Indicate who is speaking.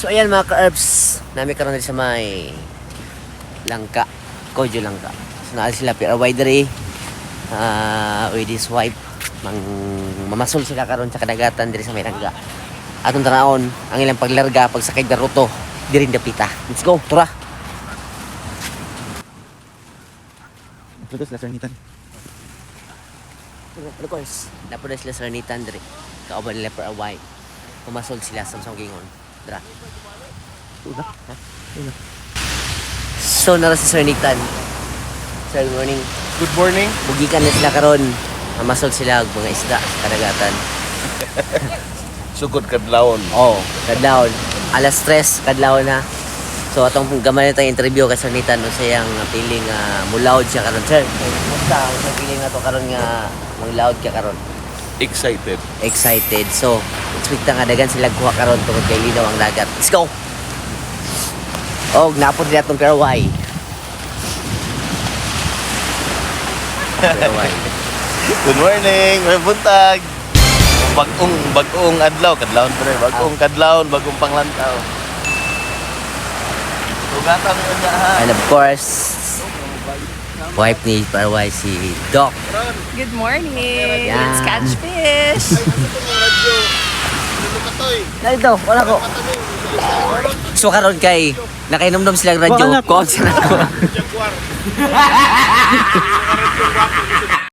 Speaker 1: So ayan mga ka-herbs, nami karon diri sa may Langka, Kojo Langka. So naa sila pero widery with his wife mamasol sila karon sa kadagatan diri sa may Langka. Atong tanaon ang ilang paglarga pagsakay sa ruto diri dapita. Let's go, tura.
Speaker 2: Ito sila Sarnitan.
Speaker 1: Of course, napunta sila sa Sarnitan diri. Kauban nila for a while. Pumasol sila sa Gingon. Dra.
Speaker 2: Ito
Speaker 1: Ha? So nara si Sarnitan. Sir, good morning.
Speaker 2: Good morning.
Speaker 1: Bugikan na sila karon. Mamasol sila og mga isda sa kadagatan.
Speaker 2: Sugod kadlawon.
Speaker 1: Oh, kadlawon. Alas 3 kadlawon na. So atong gamay na tayong interview kay Sarnitan no sayang piling mulawd siya karon, sir. Musta ang piling nato karon nga mulawd ka karon?
Speaker 2: Excited.
Speaker 1: Excited. So, expect nga dagan sila kuha karon tungod kay linaw ang dagat. Let's go. Og napod nila tong Peraway. Peraway.
Speaker 2: Good morning. May buntag. Bagong adlaw, kadlawon pa rin. Bagong panglantaw. Tugatan mo niya ha.
Speaker 1: And of course, wife ni Peraway si Doc.
Speaker 3: Good morning.
Speaker 1: Yeah.
Speaker 3: Let's catch fish.
Speaker 1: Dito, wala ko. So karon kay nakainomdom silang radyo. Ko sa nako.